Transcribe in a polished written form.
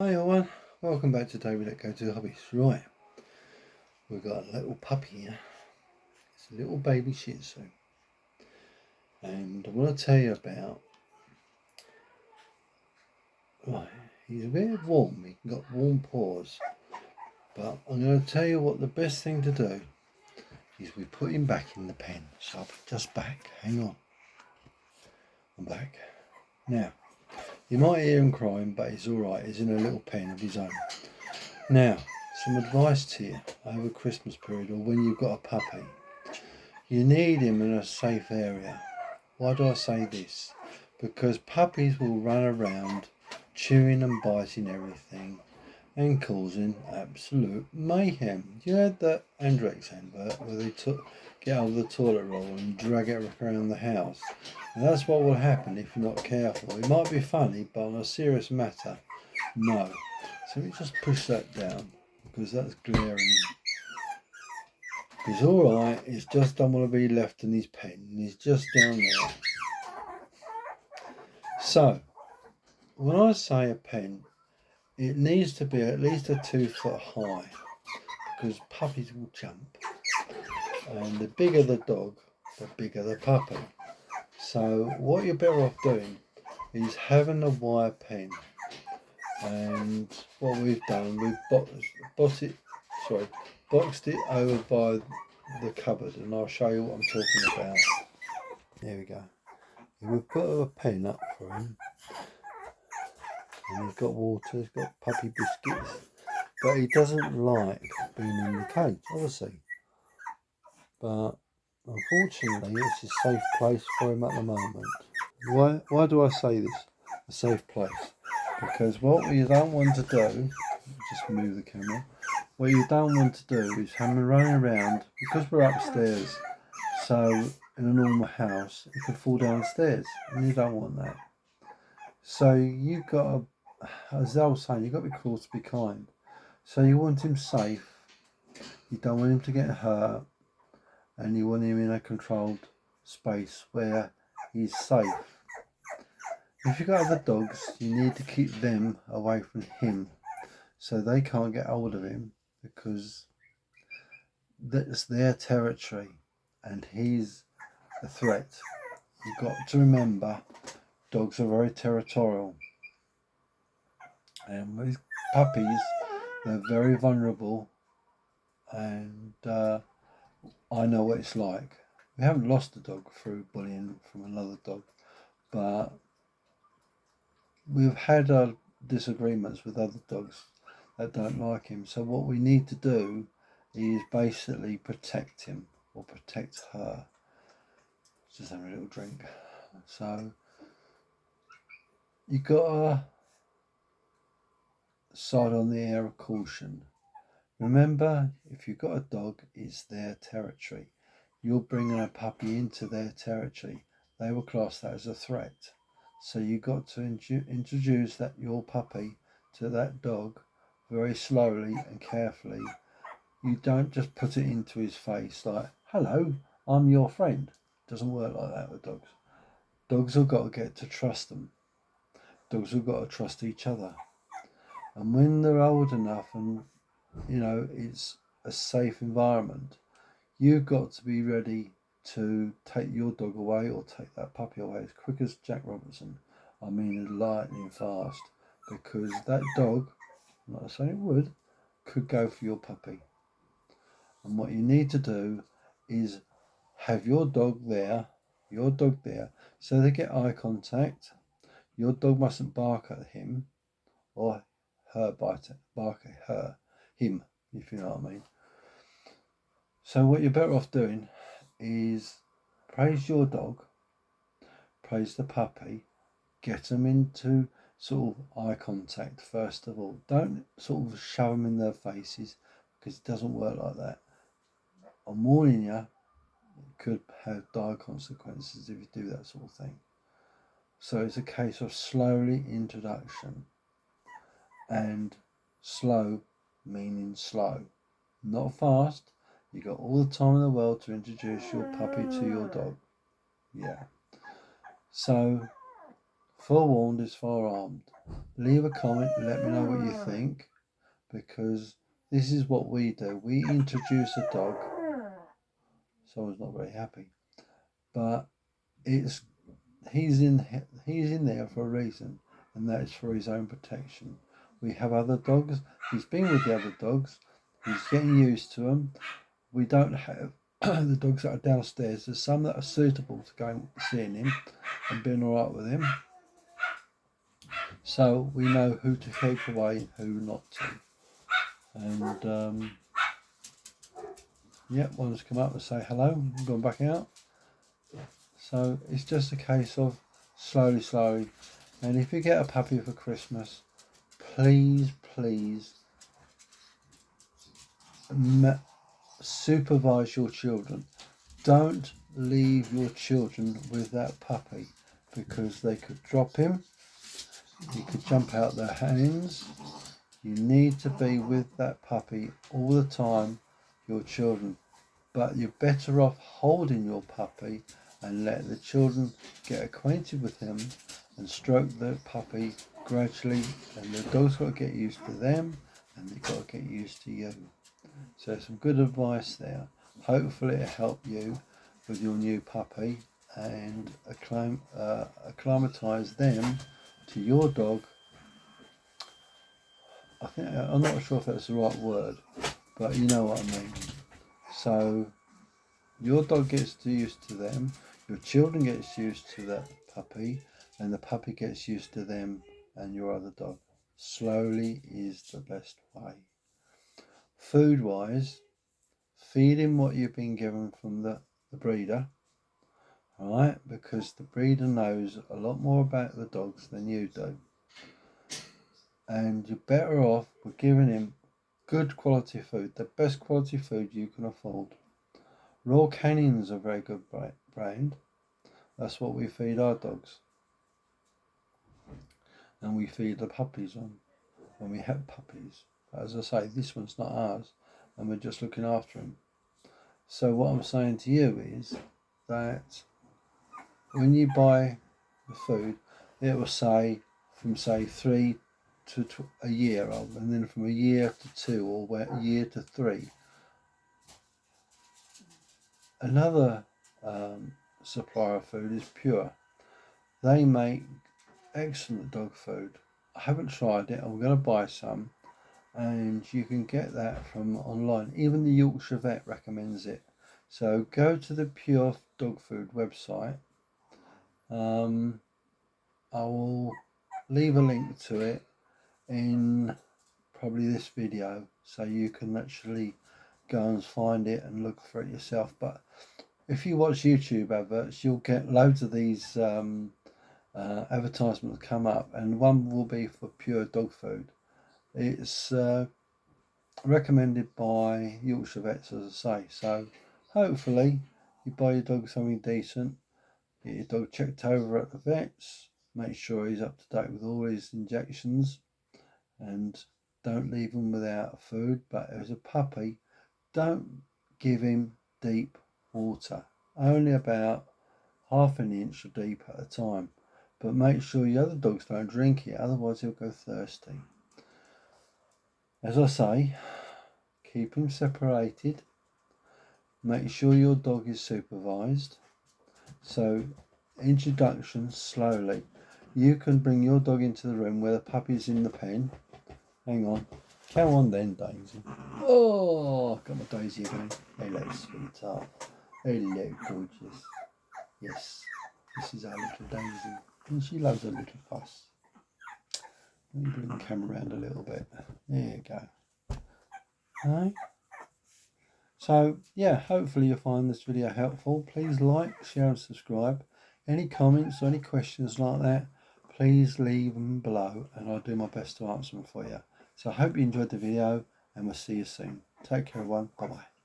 Hi everyone, welcome back to Tobe Let Go to the Hobbies. Right, we've got a little puppy here. It's a little baby Shih Tzu, and I want to tell you about. Right, he's a bit warm. He's got warm paws, but I'm going to tell you what the best thing to do is. We put him back in the pen. So I'll be just back. Hang on, I'm back now. You might hear him crying, but he's all right. He's in a little pen of his own. Now, some advice to you over Christmas period or when you've got a puppy. You need him in a safe area. Why do I say this? Because puppies will run around chewing and biting everything and causing absolute mayhem. You had that Andrex advert where they get out of the toilet roll and drag it around the house. And that's what will happen if you're not careful. It might be funny, but on a serious matter, no. So let me just push that down because that's glaring. He's alright, he's just don't want to be left in his pen. He's just down there. So, when I say a pen, it needs to be at least a 2 foot high because puppies will jump. And the bigger the dog, the bigger the puppy. So, what you're better off doing is having a wire pen. And what we've done, we've boxed it over by the cupboard, and I'll show you what I'm talking about. There we go. We've put a pen up for him, and he's got water, he's got puppy biscuits, but he doesn't like being in the cage, obviously. But unfortunately, it's a safe place for him at the moment. Why do I say this? A safe place? Because what you don't want to do, just move the camera. What you don't want to do is have him running around because we're upstairs. So in a normal house, he could fall downstairs, and you don't want that. So you've got to, as I was saying, you've got to be cruel to be kind. So you want him safe. You don't want him to get hurt, and you want him in a controlled space where he's safe. If you've got other dogs, you need to keep them away from him so they can't get hold of him because that's their territory and he's a threat. You've got to remember, dogs are very territorial, and with puppies, they're very vulnerable, and I know what it's like. We haven't lost a dog through bullying from another dog, but we've had disagreements with other dogs that don't like him. So what we need to do is basically protect him or protect her. Just having a little drink. So you got to side on the air of caution. Remember, if you've got a dog, it's their territory. You're bringing a puppy into their territory. They will class that as a threat. So you've got to introduce your puppy to that dog very slowly and carefully. You don't just put it into his face like, hello, I'm your friend. It doesn't work like that with dogs. Dogs have got to get to trust them. Dogs have got to trust each other. And when they're old enough and, it's a safe environment, you've got to be ready to take your dog away or take that puppy away as quick as Jack Robinson. I mean, lightning fast, because that dog, I'm not saying it would, could go for your puppy. And what you need to do is have your dog there, so they get eye contact. Your dog mustn't bark at him or bark at him, if you know what I mean. So what you're better off doing is praise your dog, praise the puppy, get them into sort of eye contact first of all. Don't sort of shove them in their faces because it doesn't work like that. I'm warning you, it could have dire consequences if you do that sort of thing. So it's a case of slowly introduction, and slow meaning slow, not fast. You got all the time in the world to introduce your puppy to your dog. Yeah. So Forewarned is forearmed. Leave a comment, let me know what you think, because this is what we do. We introduce a dog. Someone's not very happy, but he's in there for a reason, and that is for his own protection. We have other dogs. He's been with the other dogs. He's getting used to them. We don't have the dogs that are downstairs. There's some that are suitable to go and seeing him and being all right with him. So we know who to keep away, who not to. And yeah, one's come up and say hello and gone back out. So it's just a case of slowly. And if you get a puppy for Christmas, please supervise your children. Don't leave your children with that puppy, because they could drop him, he could jump out their hands. You need to be with that puppy all the time, your children. But you're better off holding your puppy and let the children get acquainted with him and stroke the puppy gradually, and the dog's got to get used to them and they've got to get used to you. So some good advice there. Hopefully it'll help you with your new puppy and acclimatise them to your dog. I'm not sure if that's the right word, but you know what I mean. So your dog gets used to them, your children gets used to that puppy, and the puppy gets used to them and your other dog. Slowly is the best way. Food wise, feed him what you've been given from the breeder, right? Because the breeder knows a lot more about the dogs than you do. And you're better off with giving him good quality food, the best quality food you can afford. Royal Canin's a very good brand. That's what we feed our dogs. And we feed the puppies on when we have puppies. But as I say, this one's not ours, and we're just looking after him. So what I'm saying to you is that when you buy the food, it will say from 3 to a year old, and then from a year to 2 or a year to 3. Another supplier of food is Pure. They make excellent dog food. I haven't tried it. I'm going to buy some, and you can get that from online. Even the Yorkshire Vet recommends it. So go to the Pure Dog Food website. I will leave a link to it in probably this video, so you can actually go and find it and look for it yourself. But if you watch YouTube adverts, you'll get loads of these advertisements come up, and one will be for Pure Dog Food. It's recommended by Yorkshire Vets, as I say. So hopefully you buy your dog something decent, get your dog checked over at the vets, make sure he's up to date with all his injections, and don't leave him without food. But as a puppy, don't give him deep water, only about half an inch deep at a time. But make sure your other dogs don't drink it, otherwise he'll go thirsty. As I say, keep him separated. Make sure your dog is supervised. So introduction slowly. You can bring your dog into the room where the puppy's in the pen. Hang on. Come on then, Daisy. Oh, I've got my Daisy again. Hello, sweetheart. Hello, gorgeous. Yes, this is our little Daisy. And she loves a little fuss. Let me bring the camera around a little bit. There you go. Right. So, yeah, hopefully you'll find this video helpful. Please like, share and subscribe. Any comments or any questions like that, please leave them below and I'll do my best to answer them for you. So I hope you enjoyed the video and we'll see you soon. Take care everyone. Bye bye.